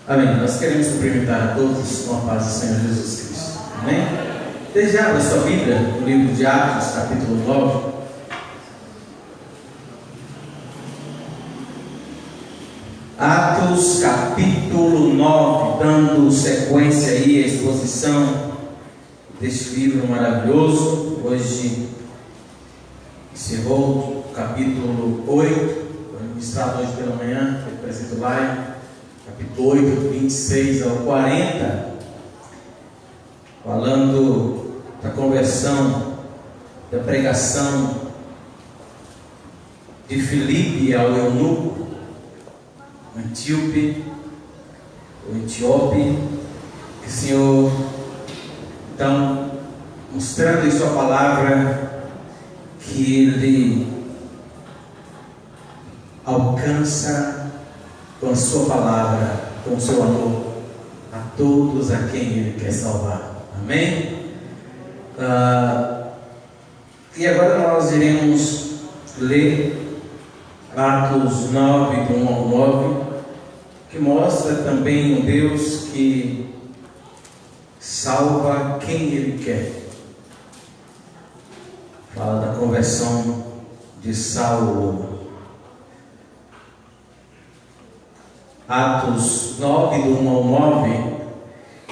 Amém. Nós queremos cumprimentar a todos com a paz do Senhor Jesus Cristo. Amém? Desde abra sua Bíblia no livro de Atos, capítulo 9. Atos, capítulo 9, dando sequência aí à exposição deste livro maravilhoso. Hoje encerrou o capítulo 8, foi ministrado hoje pela manhã, foi presente lá. Capítulo 8, 26 ao 40, falando da conversão, da pregação de Filipe ao eunuco, Etíope, que o Senhor, então, mostrando em sua palavra que Ele alcança com a sua palavra, com o seu amor, a todos a quem Ele quer salvar. Amém? E agora nós iremos ler Atos 9, do 1 ao 9, que mostra também um Deus que salva quem Ele quer. Fala da conversão de Saulo. Atos 9, do 1 ao 9,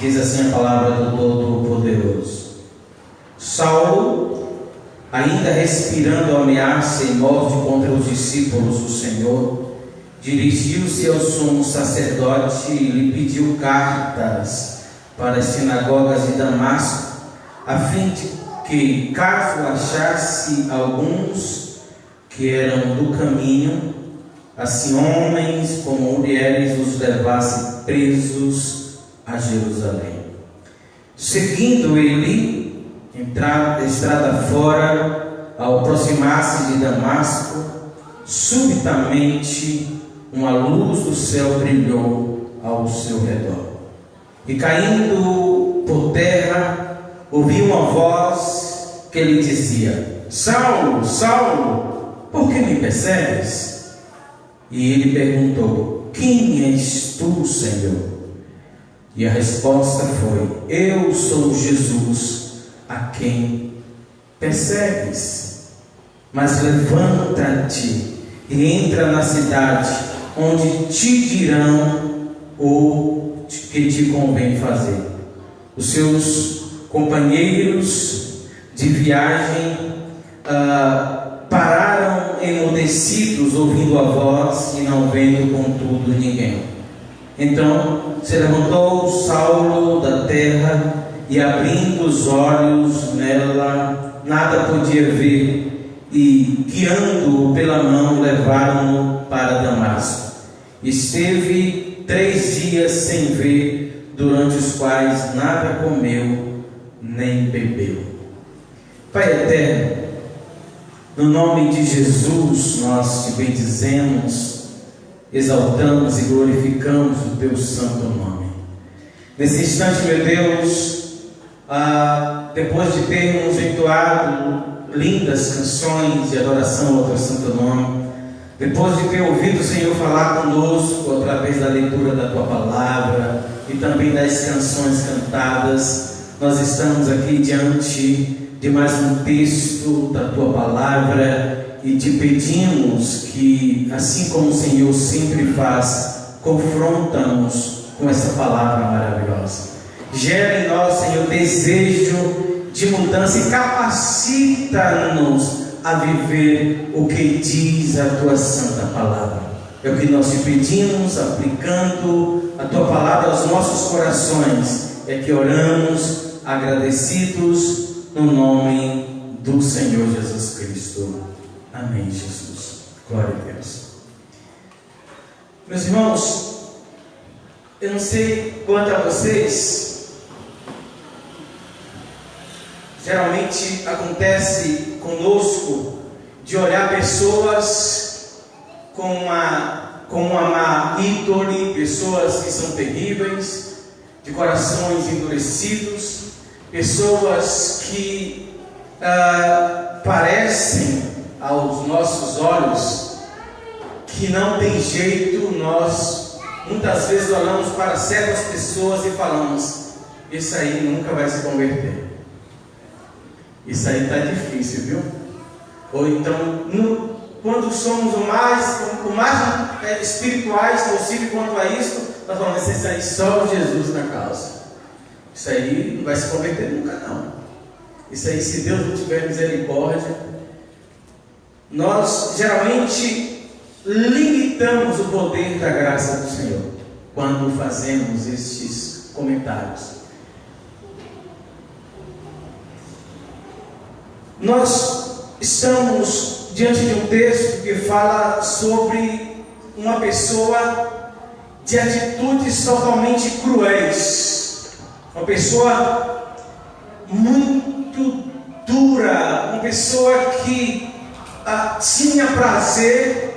diz assim a palavra do Todo-Poderoso. Saulo, ainda respirando ameaça e morte contra os discípulos do Senhor, dirigiu-se ao sumo sacerdote e lhe pediu cartas para as sinagogas de Damasco, a fim de que, caso achasse alguns que eram do caminho, assim homens como mulheres, os levasse presos a Jerusalém. Seguindo ele, estrada fora, ao aproximar-se de Damasco, subitamente uma luz do céu brilhou ao seu redor. E caindo por terra, ouviu uma voz que lhe dizia: Saulo, Saulo, por que me persegues? E ele perguntou: Quem és tu, Senhor? E a resposta foi: Eu sou Jesus, a quem persegues. Mas levanta-te e entra na cidade, onde te dirão o que te convém fazer. Os seus companheiros de viagem pararam emudecidos, ouvindo a voz e não vendo contudo ninguém. Então se levantou Saulo da terra e, abrindo os olhos nela, nada podia ver, e guiando-o pela mão levaram-no para Damasco. Esteve 3 dias sem ver, durante os quais nada comeu nem bebeu. Pai eterno, no nome de Jesus, nós te bendizemos, exaltamos e glorificamos o teu santo nome. Nesse instante, meu Deus, depois de termos entoado lindas canções de adoração ao teu santo nome, depois de ter ouvido o Senhor falar conosco através da leitura da tua palavra e também das canções cantadas, nós estamos aqui diante de mais um texto da tua palavra e te pedimos que, assim como o Senhor sempre faz, confronta-nos com essa palavra maravilhosa. Gera em nós, Senhor, desejo de mudança e capacita-nos a viver o que diz a tua santa palavra. É o que nós te pedimos, aplicando a tua palavra aos nossos corações, é que oramos agradecidos no nome do Senhor Jesus Cristo. Amém, Jesus. Glória a Deus. Meus irmãos, eu não sei quanto a vocês, geralmente acontece conosco de olhar pessoas com uma má índole, pessoas que são terríveis, de corações endurecidos, pessoas que parecem aos nossos olhos que não tem jeito nós muitas vezes olhamos para certas pessoas e falamos: isso aí nunca vai se converter, isso aí está difícil, viu? Ou então, quando somos o mais espirituais possível quanto a isso, nós falamos: isso aí só Jesus na causa, isso aí não vai se converter nunca não, isso aí, se Deus não tiver misericórdia. Nós geralmente limitamos o poder da graça do Senhor quando fazemos estes comentários. Nós estamos diante de um texto que fala sobre uma pessoa de atitudes totalmente cruéis, uma pessoa muito dura, uma pessoa que tinha prazer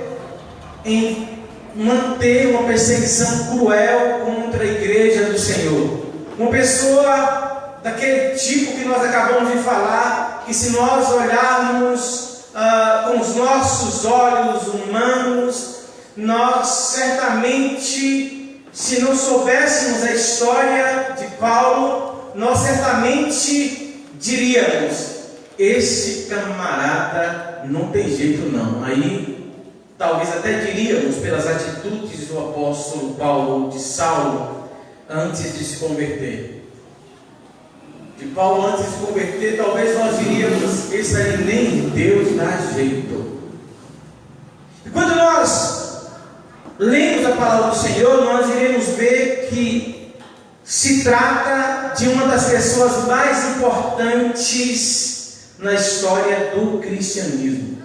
em manter uma perseguição cruel contra a igreja do Senhor. Uma pessoa daquele tipo que nós acabamos de falar, que se nós olharmos com os nossos olhos humanos, nós certamente, se não soubéssemos a história de Paulo, nós certamente diríamos: esse camarada não tem jeito não. Aí talvez até diríamos, pelas atitudes do apóstolo Paulo, de Saulo, antes de se converter. De Paulo antes de se converter, talvez nós diríamos: esse aí nem Deus dá jeito. E quando nós lemos a palavra do Senhor, nós iremos ver que se trata de uma das pessoas mais importantes na história do cristianismo.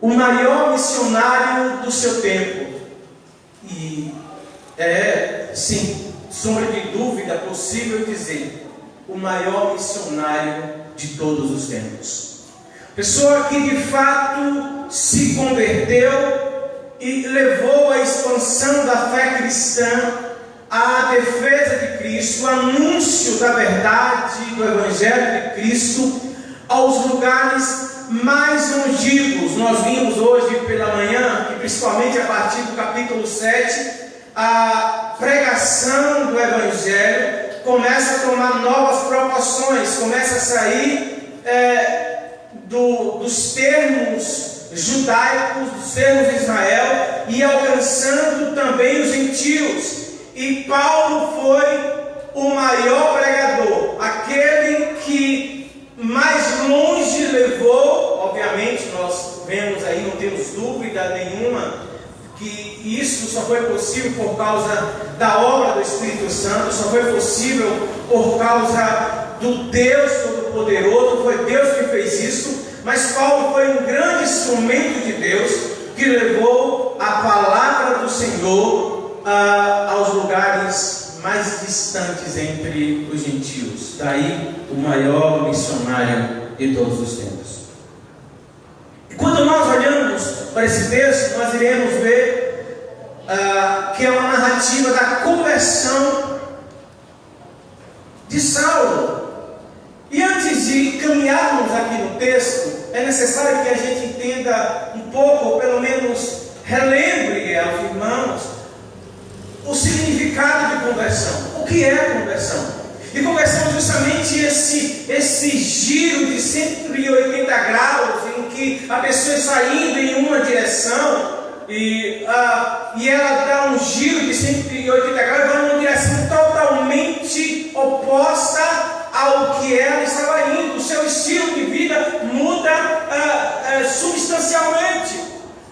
O maior missionário do seu tempo. E sem sombra de dúvida, possível dizer, o maior missionário de todos os tempos. Pessoa que de fato se converteu e levou a expansão da fé cristã, a defesa de Cristo, o anúncio da verdade do Evangelho de Cristo aos lugares mais longínquos. Nós vimos hoje pela manhã, e principalmente a partir do capítulo 7, a pregação do Evangelho começa a tomar novas proporções, começa a sair dos termos judaicos, dos termos de Israel, e alcançando também os gentios. E Paulo foi o maior pregador, aquele que mais longe levou. Obviamente nós vemos aí, não temos dúvida nenhuma, que isso só foi possível por causa da obra do Espírito Santo, só foi possível por causa do Deus Todo-Poderoso. Foi Deus que fez isso. Mas Paulo foi um grande instrumento de Deus, que levou a palavra do Senhor aos lugares mais distantes entre os gentios. Daí o maior missionário de todos os tempos. E quando nós olhamos para esse texto, nós iremos ver que é uma narrativa da conversão de Saulo. E antes de caminharmos aqui no texto, é necessário que a gente entenda um pouco, ou pelo menos relembre aos irmãos, o significado de conversão. O que é conversão? E conversão é justamente esse giro de 180 graus, em que a pessoa está indo em uma direção e ela dá um giro de 180 graus e vai em uma direção totalmente oposta ao que ela estava indo. O seu estilo de vida muda substancialmente.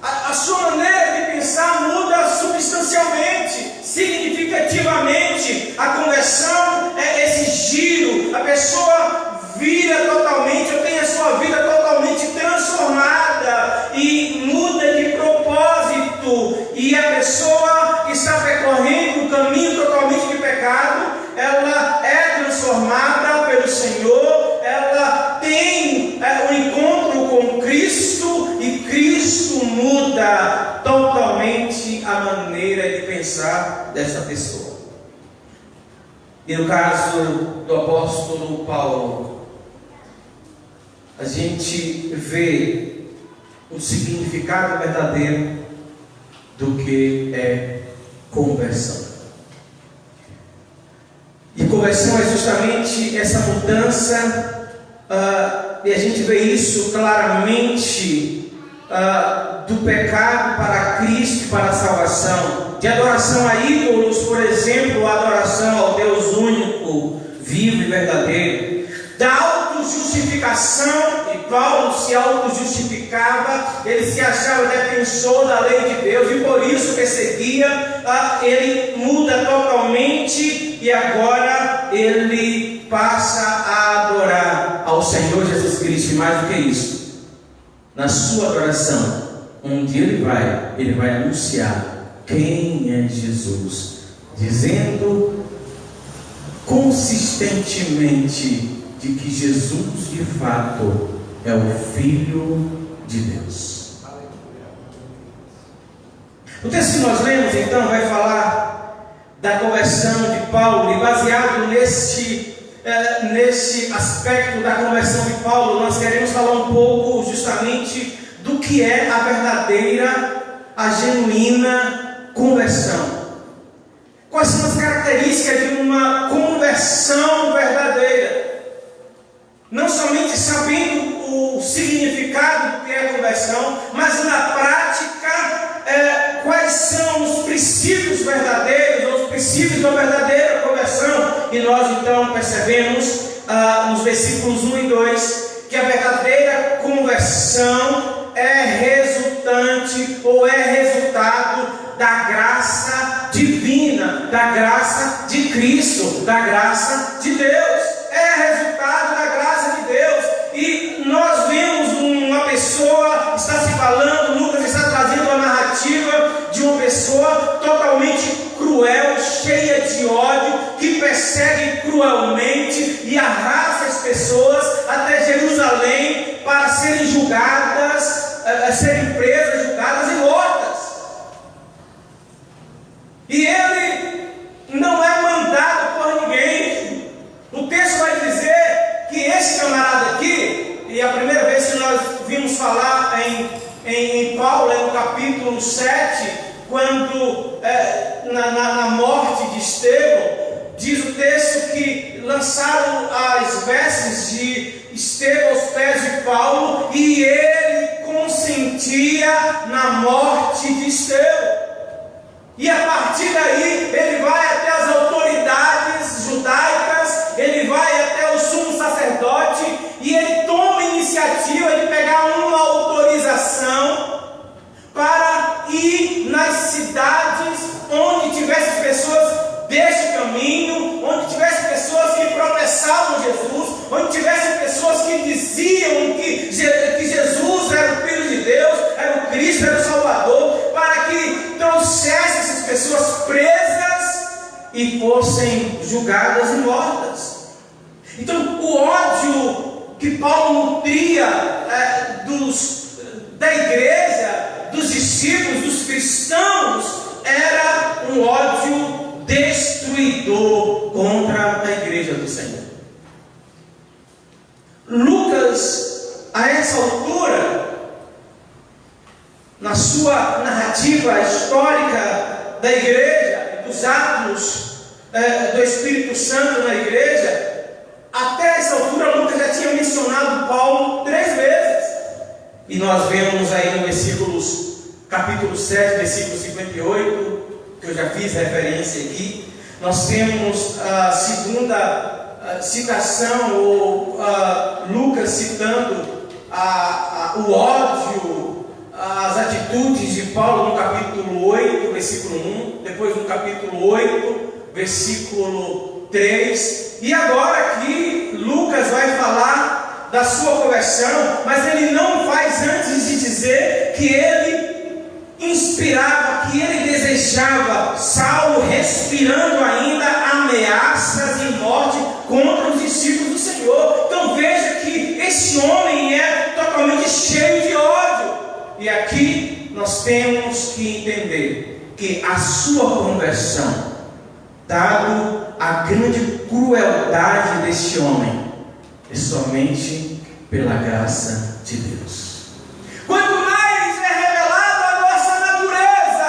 A sua maneira de pensar muda substancialmente, significativamente. A conversão é esse giro. A pessoa vira totalmente, ou tem a sua vida totalmente transformada e muda de propósito. E a pessoa que está percorrendo um caminho totalmente de pecado, ela é transformada pelo Senhor, ela tem um encontro com Cristo, e Cristo muda totalmente a maneira de pensar dessa pessoa. E no caso do apóstolo Paulo, a gente vê o significado verdadeiro do que é conversão. E conversão é justamente essa mudança, e a gente vê isso claramente, do pecado para Cristo e para a salvação, de adoração a ídolos, por exemplo, a adoração ao Deus único, vivo e verdadeiro, da autojustificação, e Paulo se autojustificava, ele se achava defensor da lei de Deus e por isso perseguia, ele muda totalmente e agora ele passa a adorar ao Senhor Jesus Cristo. E mais do que isso, na sua adoração, onde ele vai anunciar quem é Jesus, dizendo consistentemente de que Jesus de fato é o Filho de Deus. O texto que nós lemos então vai falar da conversão de Paulo, e baseado nesse aspecto da conversão de Paulo, nós queremos falar um pouco justamente do que é a verdadeira, a genuína conversão. Quais são as características de uma conversão verdadeira? Não somente sabendo o significado do que é conversão, mas na prática, quais são os princípios verdadeiros, ou os princípios da verdadeira conversão. E nós então percebemos nos versículos 1 e 2 que a verdadeira conversão é resultante ou é resultado da graça divina, da graça de Cristo, da graça de Deus. É resultado da graça de Deus. E nós vemos uma pessoa, está se falando, Lucas está trazendo a narrativa de uma pessoa totalmente cruel, cheia de ódio, que persegue cruelmente e arrasta as pessoas até Jerusalém para serem julgadas, serem presas, julgadas e mortas. E ele não é mandado por ninguém. O texto vai dizer que esse camarada aqui, e a primeira vez que nós vimos falar em Paulo, é no capítulo 7, quando na morte de Estevão, diz o texto que lançaram as vestes de Estevão aos pés de Paulo, e ele consentia na morte de Estevão. E a partir daí, ele vai até as autoridades judaicas, ele vai até o sumo sacerdote, e ele toma a iniciativa de pegar uma autorização para ir nas cidades onde tivesse pessoas deste caminho, onde tivesse pessoas que professavam Jesus, onde tivesse pessoas que diziam que Jesus era o Filho de Deus, era o Cristo, era o Salvador, para que trouxesse essas pessoas presas e fossem julgadas e mortas. Então, o ódio que Paulo nutria da igreja, dos discípulos, dos cristãos, era um ódio destruidor contra a igreja do Senhor. Lucas, a essa altura, na sua narrativa histórica da igreja, dos atos do Espírito Santo na igreja, até essa altura Lucas já tinha mencionado Paulo 3 vezes. E nós vemos aí no capítulo 7, versículo 58, que eu já fiz referência aqui, nós temos a segunda citação, ou Lucas citando o ódio, as atitudes de Paulo no capítulo 8, versículo 1, depois no capítulo 8, versículo 3, e agora aqui Lucas vai falar da sua conversão, mas ele não faz antes de dizer que ele inspirava, que ele desejava, Saulo respirando ainda ameaças e morte contra os discípulos do Senhor. Então veja que esse homem é totalmente cheio de ódio. E aqui nós temos que entender que a sua conversão, dado a grande crueldade deste homem, é somente pela graça de Deus. Quanto mais é revelado a nossa natureza,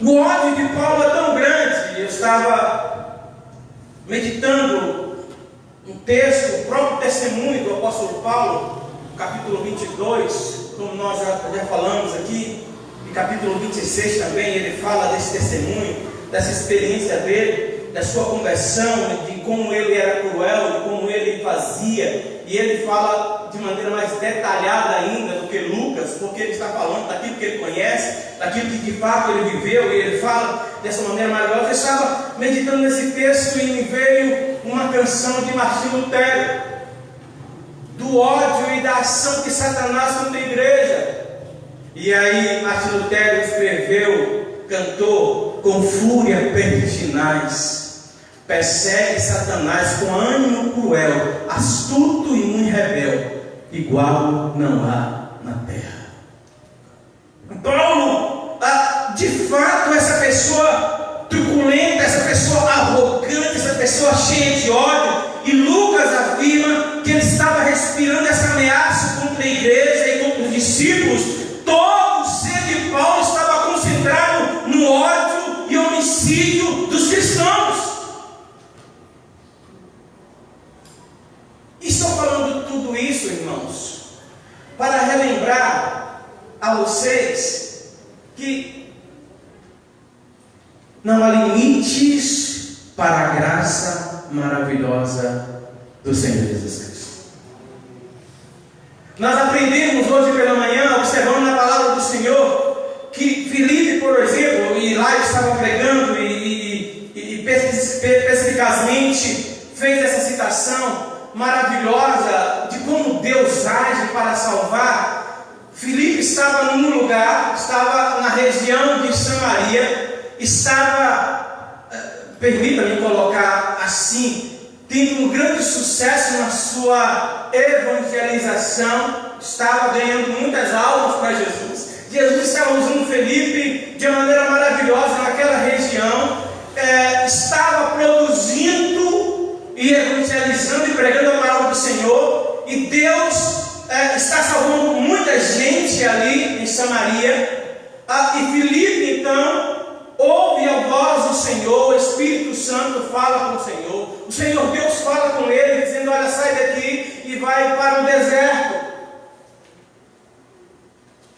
O ódio de Paulo é tão grande. Eu estava meditando um texto, o próprio testemunho do apóstolo Paulo, capítulo 22, como nós já falamos aqui, e capítulo 26 também, ele fala desse testemunho, dessa experiência dele, da sua conversão, de como ele era cruel, de como ele fazia, e ele fala de maneira mais detalhada ainda do que Lucas, porque ele está falando daquilo que ele conhece, daquilo que de fato ele viveu, e ele fala dessa maneira maravilhosa. Eu estava meditando nesse texto e me veio uma canção de Martinho Lutero, do ódio e da ação que Satanás contra a igreja. E aí Martinho Lutero escreveu, cantou: com fúria pertinaz persegue Satanás com ânimo cruel, astuto e muito rebelde, igual não há na terra. Paulo, de fato, essa pessoa truculenta, essa pessoa arrogante, essa pessoa cheia de ódio, e Lucas afirma que ele estava respirando essa ameaça contra a igreja e contra os discípulos. Todo o ser de Paulo estava concentrado no ódio e homicídio dos cristãos. Estou falando tudo isso, irmãos, para relembrar a vocês que não há limites para a graça maravilhosa do Senhor Jesus Cristo. Nós aprendemos hoje pela manhã, observando na palavra do Senhor, que Filipe, por exemplo, e lá ele estava pregando e perspicazmente fez essa citação maravilhosa de como Deus age para salvar. Filipe estava num lugar, estava na região de Samaria, estava, permita-me colocar assim, tendo um grande sucesso na sua evangelização, estava ganhando muitas almas para Jesus. Jesus estava usando Filipe de maneira maravilhosa naquela região, estava produzindo e evangelizando e pregando a palavra do Senhor, e Deus está salvando muita gente ali em Samaria. E Filipe então ouve a voz do Senhor, o Espírito Santo fala com o Senhor Deus fala com ele, dizendo: olha, sai daqui e vai para o deserto.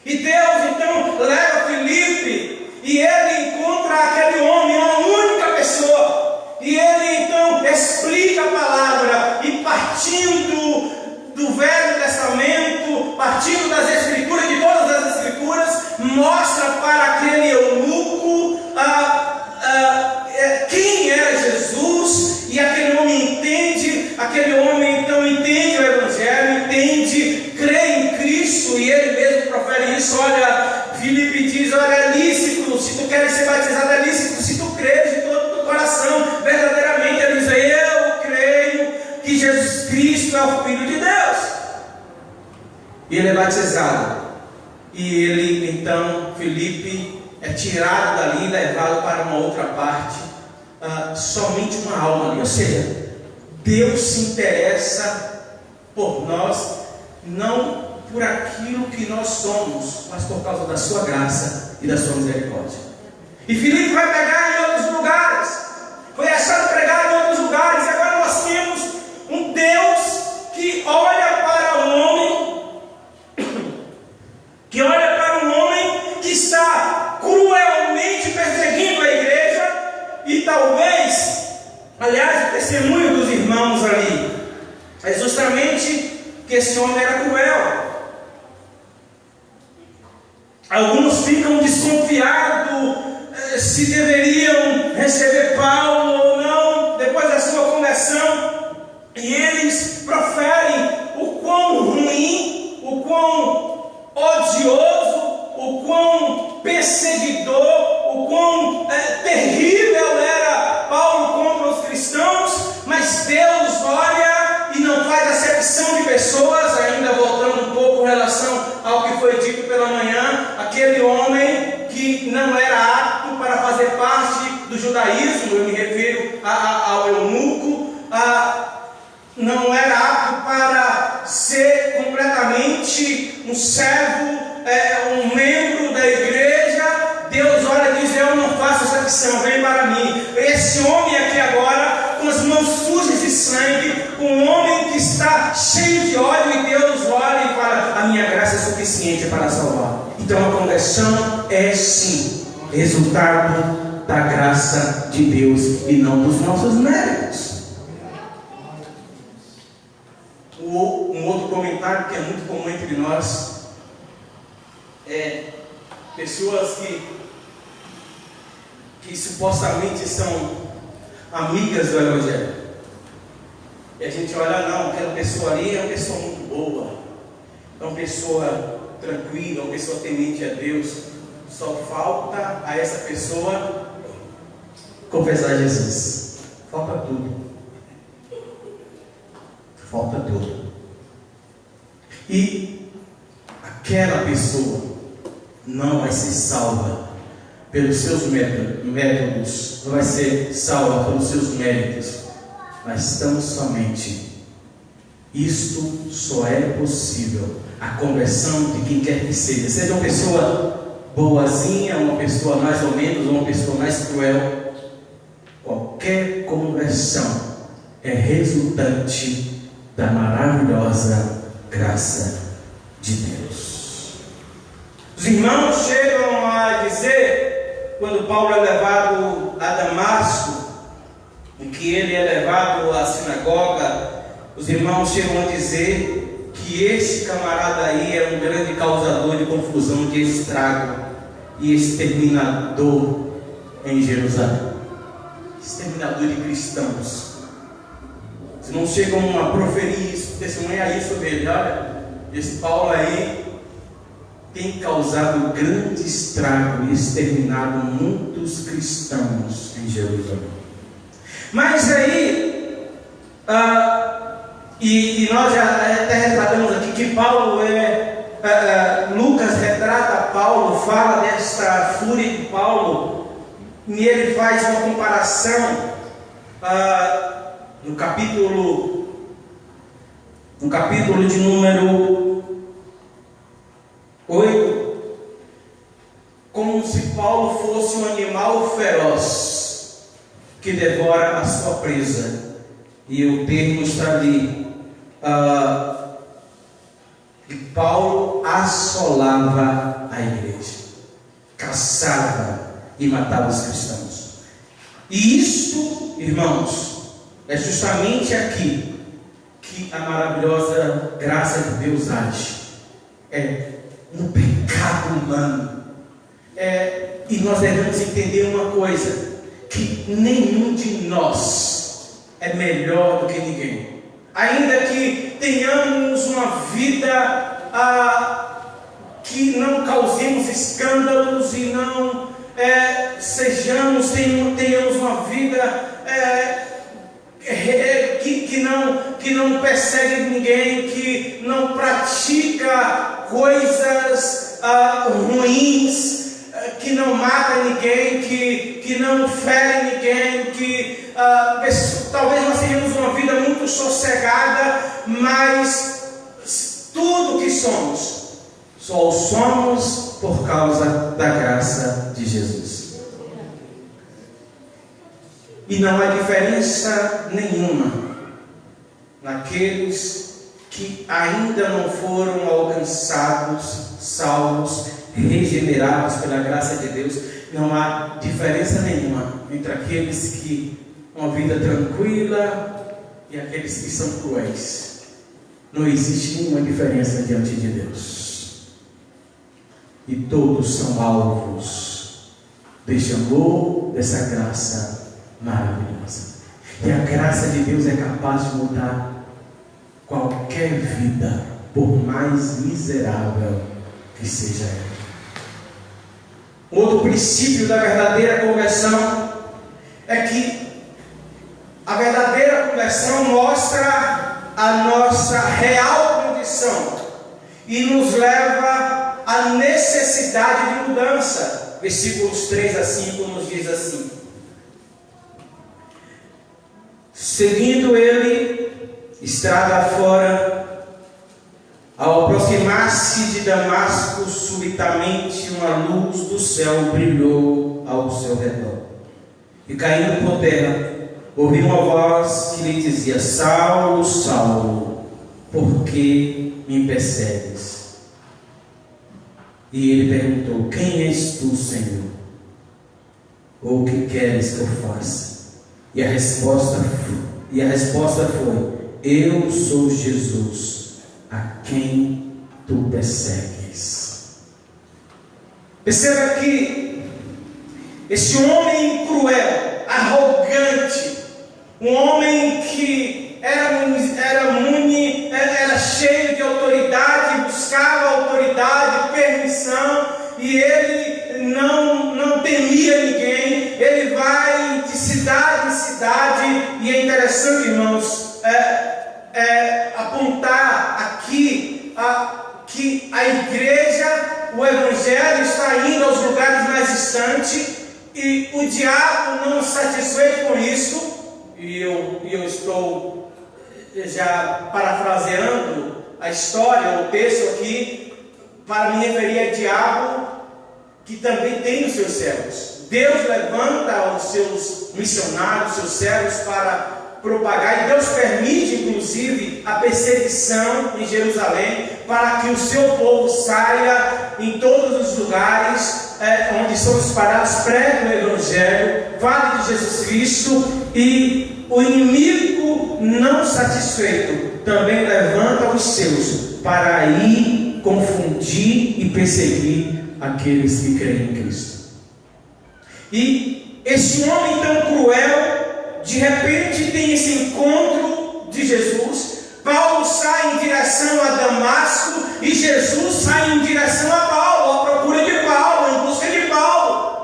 E Deus então leva Filipe, e ele encontra aquele homem, uma única pessoa, e ele então explica a palavra, e partindo do Velho Testamento, partindo das Escrituras, de todas as Escrituras, mostra para aquele eunuco quem era Jesus, e aquele homem então entende o Evangelho, crê em Cristo, e ele mesmo profere isso. Olha, Filipe diz: olha, é lícito, se tu queres ser batizado é lícito, se tu crês de todo o teu coração, verdadeiramente. Ele diz: eu creio que Jesus Cristo é o Filho de Deus. E ele é batizado, e ele então, Filipe, é tirado dali, levado para uma outra parte, somente uma alma ali. Ou seja, Deus se interessa por nós, não por aquilo que nós somos, mas por causa da sua graça e da sua misericórdia. E Filipe vai pregar em outros lugares, foi achado pregar em outros lugares, e agora nós temos um Deus que olha para um homem que está cruelmente perseguindo a igreja, e talvez, aliás, o testemunho dos irmãos ali é justamente que esse homem era cruel. Alguns ficam desconfiados se deveriam receber Paulo ou não depois da sua conversão, e eles proferem o quão ruim, o quão odioso, o quão perseguidor, o quão terrível era Paulo contra os cristãos. Mas Deus olha e não faz acepção de pessoas. Ainda voltando um pouco em relação ao que foi dito pela manhã, aquele homem que não era apto para fazer parte do judaísmo, eu me refiro ao eunuco, não era apto para ser completamente um servo, um membro da igreja. Deus olha e diz: eu não faço aflição, vem para mim. Esse homem aqui agora, com as mãos sujas de sangue, um homem que está cheio de ódio, e Deus olha e fala: a minha graça é suficiente para salvar. Então a conversão é sim resultado da graça de Deus e não dos nossos méritos. Um outro comentário que é muito comum entre nós é pessoas que supostamente são amigas do Evangelho. E a gente olha, não, aquela pessoa ali é uma pessoa muito boa, é uma pessoa tranquila, uma pessoa temente a Deus. Só falta a essa pessoa confessar Jesus. Falta tudo. Falta tudo. E aquela pessoa não vai ser salva pelos seus métodos, não vai ser salva pelos seus méritos, mas tão somente isto só é possível a conversão de quem quer que seja uma pessoa boazinha, uma pessoa mais ou menos, uma pessoa mais cruel. Qualquer conversão é resultante da maravilhosa graça de Deus. Os irmãos chegam a dizer, quando Paulo é levado a Damasco, em que ele é levado à sinagoga, os irmãos chegam a dizer que esse camarada aí é um grande causador de confusão, de estrago e exterminador em Jerusalém. Exterminador de cristãos. Os irmãos chegam a proferir isso, testemunhar isso dele. Olha, esse Paulo aí tem causado grande estrago e exterminado muitos cristãos em Jerusalém. Mas aí, e nós já até retratamos aqui que Paulo Lucas retrata Paulo, fala desta fúria de Paulo, e ele faz uma comparação no capítulo de número 8, como se Paulo fosse um animal feroz que devora a sua presa. E o termo está ali, que Paulo assolava a igreja, caçava e matava os cristãos. E isto, irmãos, é justamente aqui que a maravilhosa graça de Deus age. É no pecado humano. E nós devemos entender uma coisa, que nenhum de nós é melhor do que ninguém. Ainda que tenhamos uma vida que não causemos escândalos e não tenhamos uma vida que não persegue ninguém, que não pratica coisas ruins, que não mata ninguém, que não fere ninguém, que talvez nós tenhamos uma vida muito sossegada, mas tudo que somos, só somos por causa da graça de Jesus. E não há diferença nenhuma naqueles que ainda não foram alcançados, salvos, regenerados pela graça de Deus. Não há diferença nenhuma entre aqueles que uma vida tranquila e aqueles que são cruéis. Não existe nenhuma diferença diante de Deus. E todos são alvos deste amor, dessa graça maravilhosa. E a graça de Deus é capaz de mudar qualquer vida, por mais miserável que seja ela. Outro princípio da verdadeira conversão é que a verdadeira conversão mostra a nossa real condição e nos leva à necessidade de mudança. Versículos 3 a 5 nos diz assim: seguindo ele estrada fora, ao aproximar-se de Damasco, subitamente uma luz do céu brilhou ao seu redor. E caindo por terra, ouviu uma voz que lhe dizia: Saulo, Saulo, por que me persegues? E ele perguntou: Quem és tu, Senhor? Ou o que queres que eu faça? E a resposta foi: Eu sou Jesus, a quem tu persegues. Perceba que esse homem cruel, arrogante, um homem que era cheio de autoridade, buscava autoridade, permissão, e ele não temia ninguém. Ele vai de cidade em cidade, e é interessante, irmãos, apontar aqui que a igreja, o evangelho está indo aos lugares mais distantes, e o diabo, não satisfeito com isso, e eu estou já parafraseando a história, o texto aqui, para me referir a diabo, que também tem os seus servos. Deus levanta os seus missionários, os seus servos para propagar, e Deus permite inclusive a perseguição em Jerusalém, para que o seu povo saia em todos os lugares onde são espalhados, pregue o evangelho, fale de Jesus Cristo, e o inimigo não satisfeito também levanta os seus para ir confundir e perseguir aqueles que creem em Cristo. E esse homem tão cruel, de repente tem esse encontro de Jesus. Paulo sai em direção a Damasco e Jesus sai em direção a Paulo, à procura de Paulo, em busca de Paulo.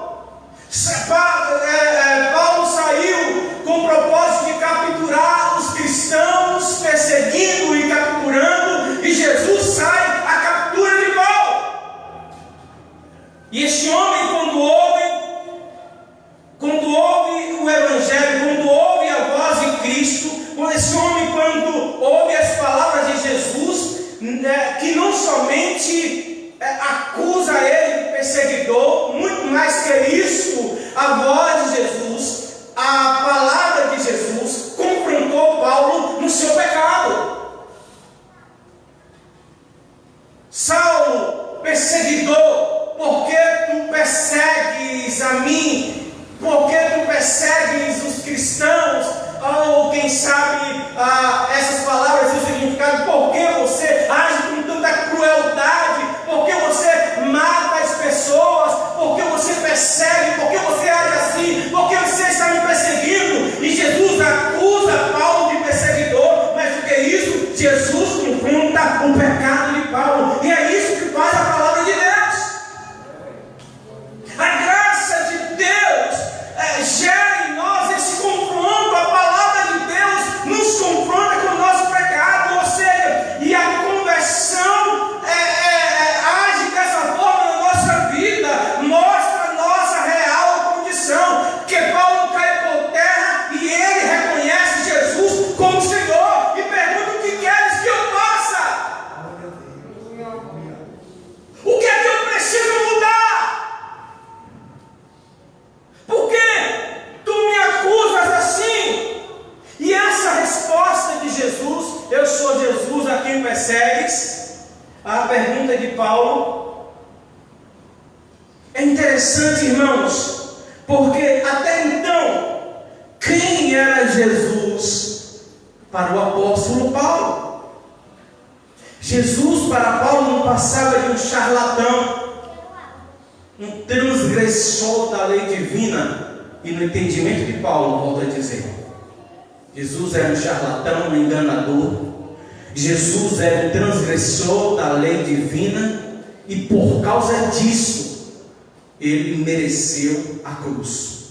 Paulo saiu com o propósito de capturar os cristãos, perseguindo e capturando, e Jesus sai à captura de Paulo. E este homem, quando ouve o evangelho, quando ouve a voz de Cristo, quando ouve as palavras de Jesus, que não somente acusa ele de perseguidor, muito mais que isso, a voz de Jesus, a palavra de Jesus confrontou Paulo no seu pecado. Saulo, perseguidor, por que tu persegues a mim? Por que tu persegues os cristãos? Ou quem sabe essas palavras e o significado: por que você age com tanta crueldade? Por que você mata as pessoas? Por que você persegue? Por que você age assim? Por que você está me perseguindo? E Jesus acusa Paulo de perseguidor, mas o que é isso? Jesus confronta o pecado de Paulo, e é isso que faz a palavra de Deus. A graça de Deus gera em nós esse confronto. A palavra de Deus nos confronta com o nosso pecado, ou seja, e a conversão age dessa forma na nossa vida, mostra a nossa real condição, porque Paulo cai por terra e ele reconhece Jesus como Senhor e pergunta: o que queres que eu faça? O que é que eu preciso mudar? Por que tu me acusas assim? E essa resposta de Jesus: eu sou Jesus a quem persegues, a pergunta de Paulo, é interessante, irmãos, porque até então, quem era Jesus para o apóstolo Paulo? Jesus para Paulo não passava de um charlatão, um transgressor da lei divina. E no entendimento de Paulo, volto a dizer, Jesus era um charlatão, um enganador. Jesus era um transgressor da lei divina, e por causa disso ele mereceu a cruz.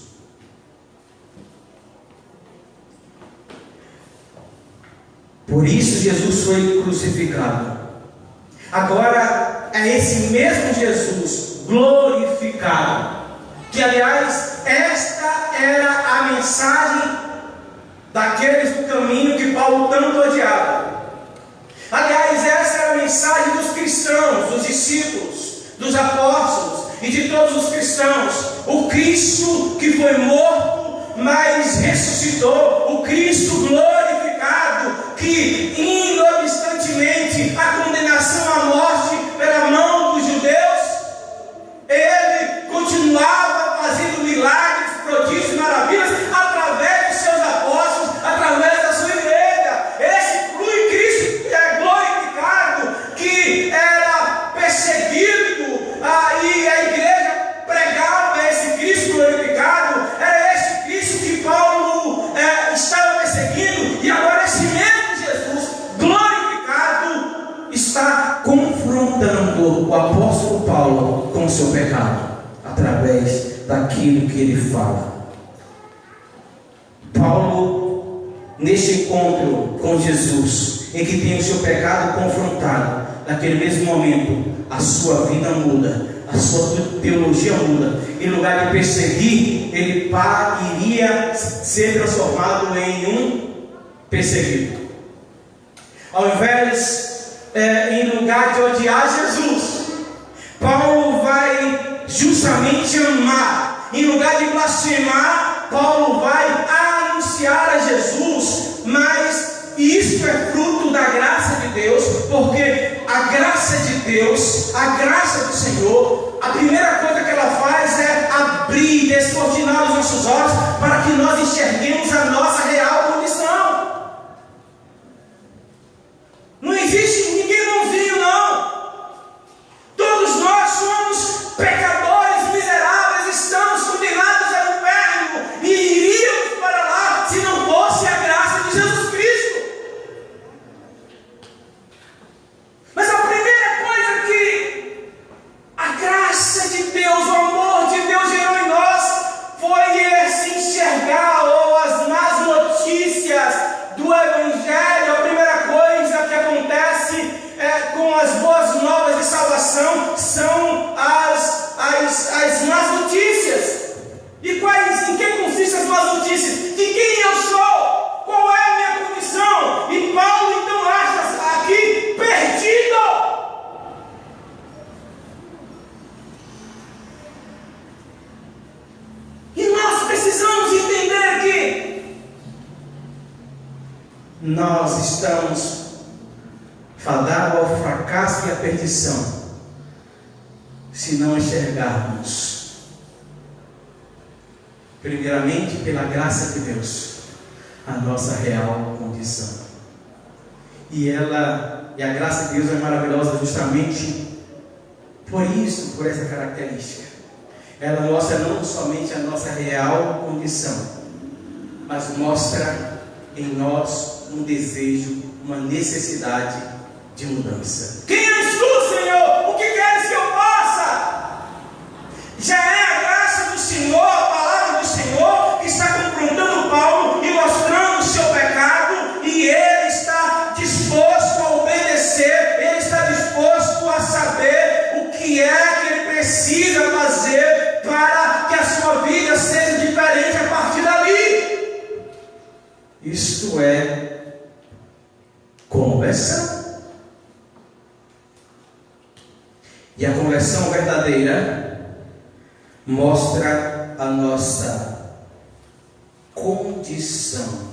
Por isso Jesus foi crucificado. Agora é esse mesmo Jesus glorificado, que aliás esta era a mensagem daqueles do caminho que Paulo tanto odiava. Aliás, essa era a mensagem dos cristãos, dos discípulos, dos apóstolos e de todos os cristãos. O Cristo que foi morto, mas ressuscitou, o Cristo glorificado, que inobstantemente a condenação à morte pela mão dos judeus, ele continuava fazendo milagres, prodígios, maravilhas, através dos seus apóstolos, através da sua igreja. Esse Cristo glorificado, que era perseguido, e a igreja pregava esse Cristo glorificado, era esse Cristo que Paulo estava perseguindo, e agora esse mesmo Jesus glorificado está confrontando o apóstolo Paulo com o seu pecado, através daquilo que ele fala. Paulo, neste encontro com Jesus, em que tem o seu pecado confrontado, naquele mesmo momento, a sua vida muda, a sua teologia muda. Em lugar de perseguir, ele iria ser transformado em um perseguido. Ao invés, em lugar de odiar Jesus, Paulo vai justamente amar. Em lugar de blasfemar, Paulo vai anunciar a Jesus. Mas isto é fruto da graça de Deus, porque a graça de Deus, a graça do Senhor, a primeira coisa que ela faz é abrir, descortinar os nossos olhos, para que nós enxerguemos a nossa real condição. Não existe ninguém bonzinho, não. Todos nós somos pecadores miseráveis, estamos condenados ao inferno e iríamos para lá se não fosse a graça de Jesus Cristo. Mas a primeira coisa que a graça de Deus, o amor de Deus gerou em nós foi se enxergar, ou as más notícias do Evangelho. A primeira coisa que acontece com as boas novas de salvação são as más notícias. E em que consistem as más notícias? De quem eu sou? Qual é a minha condição? E Paulo então acha aqui perdido. E nós precisamos entender que nós estamos fadados ao fracasso e à perdição, se não enxergarmos, primeiramente pela graça de Deus, a nossa real condição. E a graça de Deus é maravilhosa justamente por isso, por essa característica. Ela mostra não somente a nossa real condição, mas mostra em nós um desejo, uma necessidade de mudança. Quem és tu, Senhor? O que queres que eu faça? Já é a graça do Senhor, a palavra do Senhor, que está confrontando Paulo e mostrando o seu pecado, e ele está disposto a obedecer, ele está disposto a saber o que é que ele precisa fazer para que a sua vida seja diferente a partir dali. Isto é conversão. E a conversão verdadeira mostra a nossa condição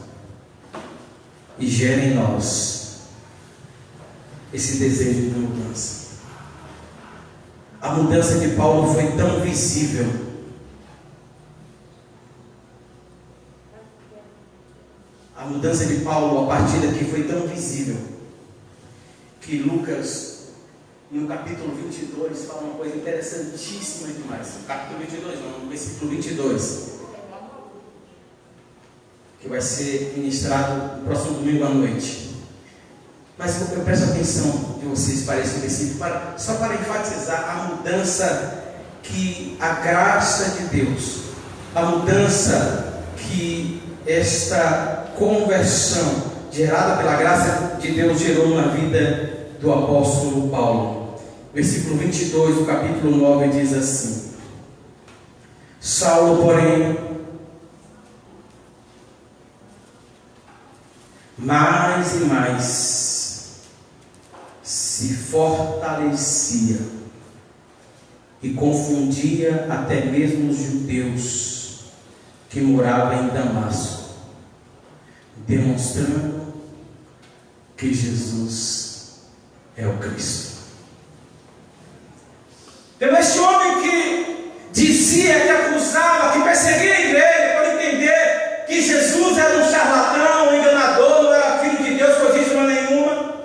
e gera em nós esse desejo de mudança. A mudança de Paulo foi tão visível a mudança de Paulo a partir daqui foi tão visível que Lucas, no capítulo 22, fala uma coisa interessantíssima demais. Capítulo 22, não, no versículo 22, que vai ser ministrado no próximo domingo à noite. Mas eu presto atenção de vocês para esse versículo, só para enfatizar a mudança que a graça de Deus, a mudança que esta conversão gerada pela graça de Deus gerou na vida do apóstolo Paulo. Versículo 22 do capítulo 9 diz assim: Saulo, porém, mais e mais se fortalecia e confundia até mesmo os judeus, que morava em Damasco, demonstrando que Jesus é o Cristo. Então, esse homem que dizia, que acusava, que perseguia a igreja, para entender que Jesus era um charlatão, um enganador, não era filho de Deus, coisa nenhuma.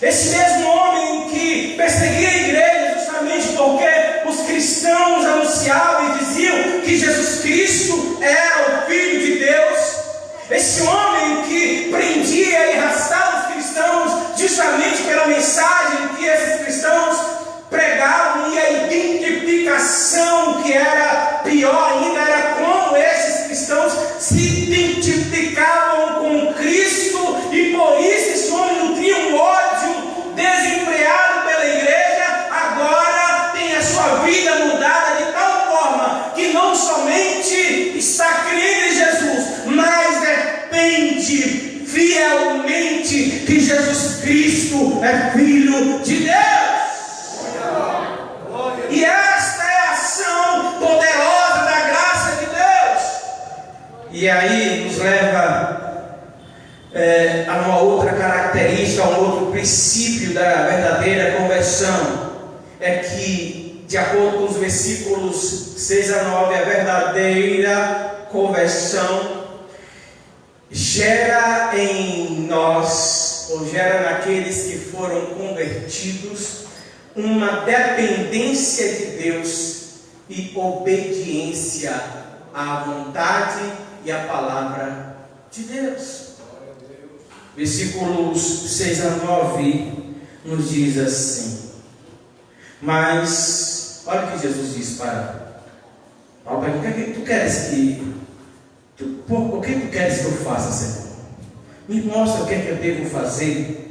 Esse mesmo homem que perseguia a igreja justamente porque os cristãos anunciavam e diziam que Jesus Cristo era o Filho de Deus. Esse homem que prendia e arrastava os cristãos justamente pela mensagem que esses cristãos pregavam, e a identificação que era pior ainda era como esses cristãos se identificavam com Cristo, e por isso esse homem nutria um ódio desenfreado pela igreja. Agora tem a sua vida mudada de tal forma que não somente está crendo em Jesus, mas depende fielmente que Jesus Cristo é Filho de Deus. E esta é a ação poderosa da graça de Deus. E aí nos leva a uma outra característica, a um outro princípio da verdadeira conversão. É que, de acordo com os versículos 6 a 9, a verdadeira conversão gera em nós, ou gera naqueles que foram convertidos, uma dependência de Deus e obediência à vontade e à palavra de Deus. Versículos 6 a 9 nos diz assim: mas, olha o que Jesus diz para Paulo: o que é que tu queres o que tu queres que eu faça, Senhor? Me mostra o que é que eu devo fazer.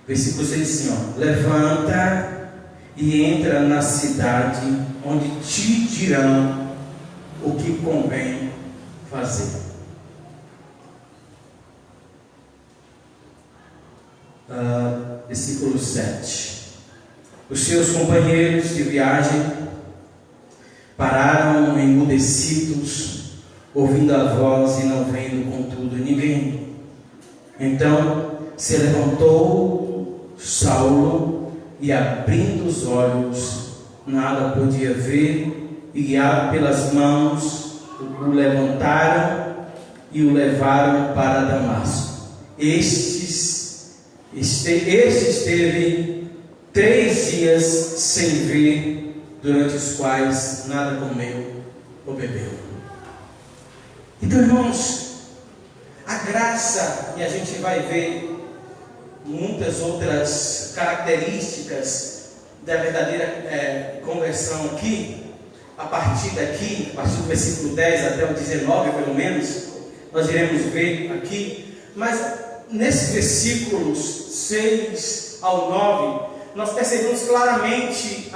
Versículo 6 diz assim: levanta e entra na cidade, onde te dirão o que convém fazer. Versículo 7. Os seus companheiros de viagem pararam emudecidos, ouvindo a voz e não vendo contudo ninguém. Então se levantou Saulo e, abrindo os olhos, nada podia ver, e guiado pelas mãos, o levantaram e o levaram para Damasco. Este esteve 3 dias sem ver, durante os quais nada comeu ou bebeu. Então, irmãos, a graça, e a gente vai ver muitas outras características da verdadeira conversão aqui, a partir do versículo 10 até o 19, pelo menos, nós iremos ver aqui. Mas nesses versículos 6 ao 9, nós percebemos claramente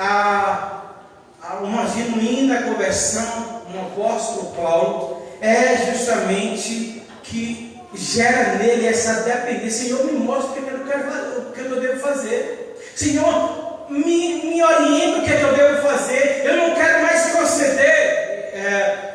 uma genuína conversão no apóstolo Paulo. É justamente que gera nele essa dependência. Senhor, me mostra o que eu devo fazer. Senhor, me orienta o que eu devo fazer. Eu não quero mais proceder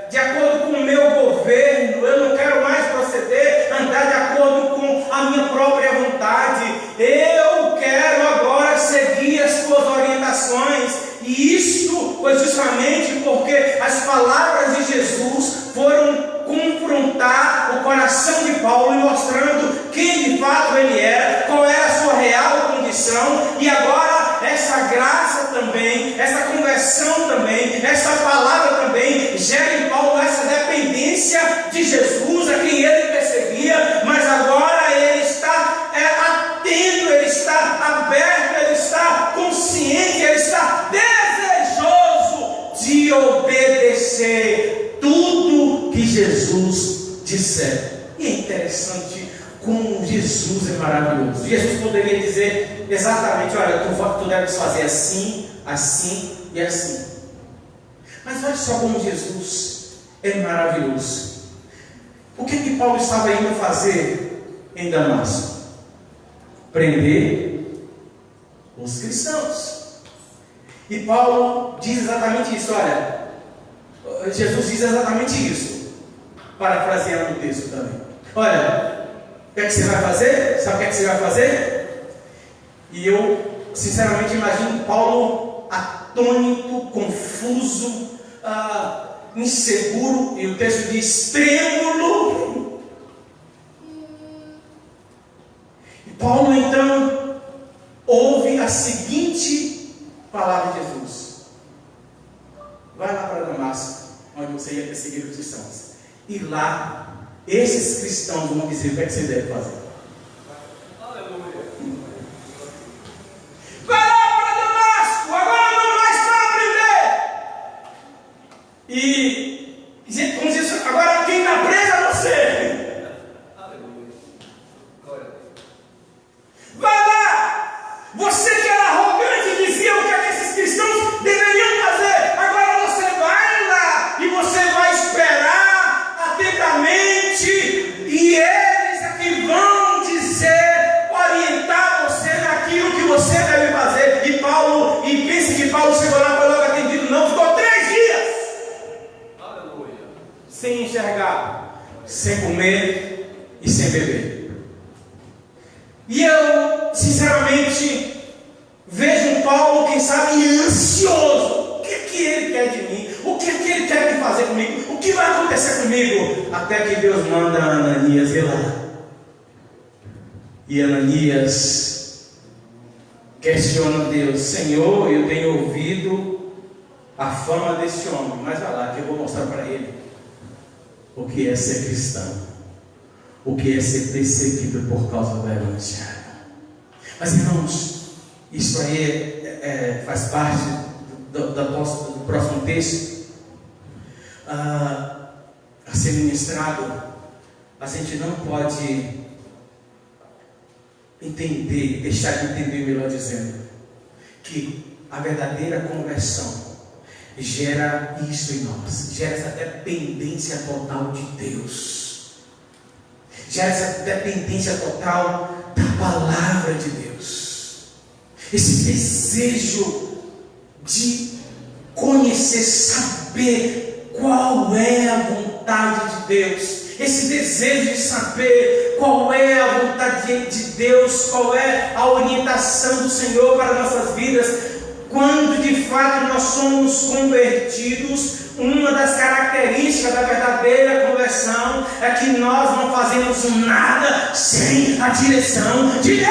de acordo com o meu governo. Eu não quero mais proceder, andar de acordo com a minha própria vontade. Eu quero agora seguir as tuas orientações. E isto foi justamente porque as palavras de Jesus foram confrontar o coração de Paulo, mostrando quem de fato ele era, qual era a sua real condição. E agora essa graça também, essa conversão também, essa palavra também gera em Paulo essa dependência de Jesus, a quem ele perseguia. Mas agora ele está atento, ele está aberto, ele está consciente, ele está desejoso de obedecer tudo que Jesus disser. E é interessante como Jesus é maravilhoso. Jesus poderia dizer exatamente: olha, tu deves fazer assim, assim e assim. Mas olha só como Jesus é maravilhoso. O que Paulo estava indo fazer em Damasco? Prender os cristãos. E Paulo diz exatamente isso. Olha, Jesus diz exatamente isso: parafraseando o texto também. Olha, o que é que você vai fazer? Sabe o que é que você vai fazer? E eu, sinceramente, imagino Paulo atônito, confuso, inseguro, e o texto diz trêmulo. E Paulo então ouve a seguinte palavra de Jesus: vai lá para Damasco, onde você ia perseguir os cristãos, e lá esses cristãos vão dizer o que é que você deve fazer. Vai lá para Damasco, agora não mais para aprender. E como diz, agora quem está preso é você. Vai lá, você que era arrogante e dizia o que é que esses cristãos deveriam fazer. Agora você vai lá e você vai esperar atentamente, e eles aqui vão dizer, orientar você naquilo que você deve fazer. E pense que Paulo chegou lá, foi logo atendido, não, ficou 3 dias sem enxergar, sem comer e sem beber. E eu, sinceramente, vejo um Paulo, quem sabe, ansioso. O que é que ele quer de mim? O que é que ele quer fazer comigo? O que vai acontecer comigo? Até que Deus manda Ananias ir lá. E Ananias questiona Deus: Senhor, eu tenho ouvido a fama desse homem, mas vai lá que eu vou mostrar para ele o que é ser cristão, o que é ser perseguido por causa do Evangelho. Mas irmãos, isso aí faz parte do próximo texto a ser ministrado. A gente não pode entender, deixar de entender, melhor dizendo, que a verdadeira conversão gera isso em nós, gera essa dependência total de Deus, gera essa dependência total da palavra de Deus, esse desejo de conhecer, saber qual é a vontade de Deus, esse desejo de saber qual é a vontade de Deus, qual é a orientação do Senhor para nossas vidas. Quando de fato nós somos convertidos, uma das características da verdadeira conversão é que nós não fazemos nada sem a direção de Deus.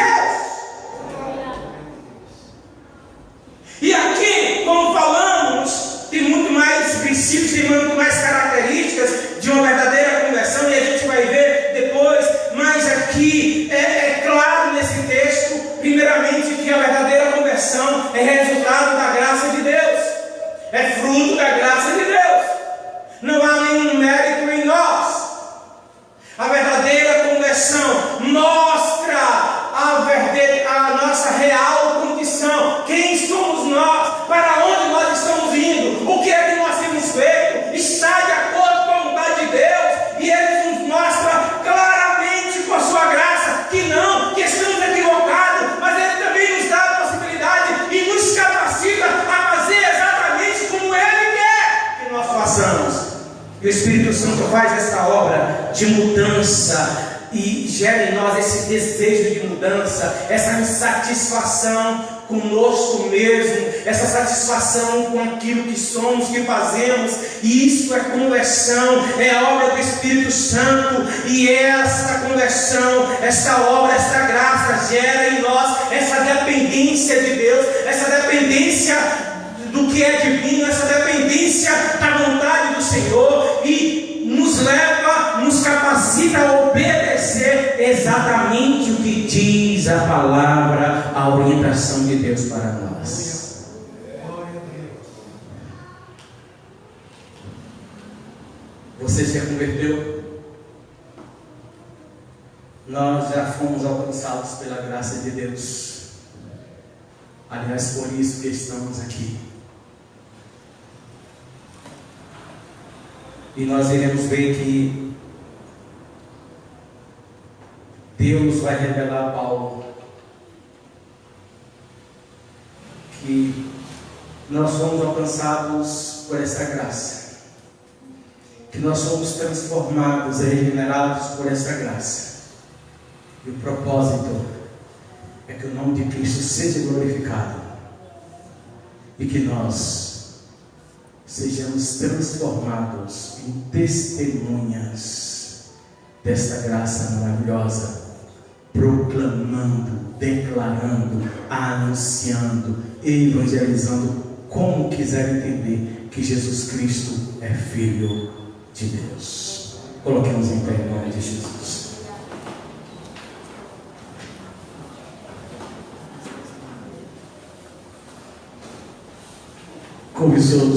E aqui, como falamos, tem muito mais princípios, tem muito mais características de uma verdadeira conversão, e a gente vai ver depois, mas aqui é claro nesse texto, primeiramente, que a verdadeira conversão é resultado da graça de Deus, é fruto da graça de Deus, não há nenhum mérito em nós. A verdadeira conversão mostra a nossa real condição, quem somos nós, para onde nós estamos indo, o que é que nós temos feito, está de acordo com a vontade de Deus, e Ele nos mostra claramente com a sua graça que não, que estamos equivocados, mas Ele também nos dá a possibilidade e nos capacita a fazer exatamente como Ele quer que nós façamos. E o Espírito Santo faz essa obra de mudança e gera em nós esse desejo de mudança, essa insatisfação conosco mesmo, essa satisfação com aquilo que somos, que fazemos. E isso é conversão, é a obra do Espírito Santo. E essa conversão, essa obra, essa graça gera em nós essa dependência de Deus, essa dependência do que é divino, essa dependência da vontade do Senhor, e nos leva, nos capacita a obedecer exatamente o que diz a palavra, a orientação de Deus para nós. Você se converteu? Nós já fomos alcançados pela graça de Deus. Aliás, por isso que estamos aqui. E nós iremos ver que Deus vai revelar a Paulo que nós fomos alcançados por essa graça, que nós somos transformados e regenerados por essa graça. E o propósito é que o nome de Cristo seja glorificado e que nós sejamos transformados em testemunhas desta graça maravilhosa, proclamando, declarando, anunciando, evangelizando, como quiser entender que Jesus Cristo é Filho de Deus. Coloquemos em pé em nome de Jesus. Curve os olhos.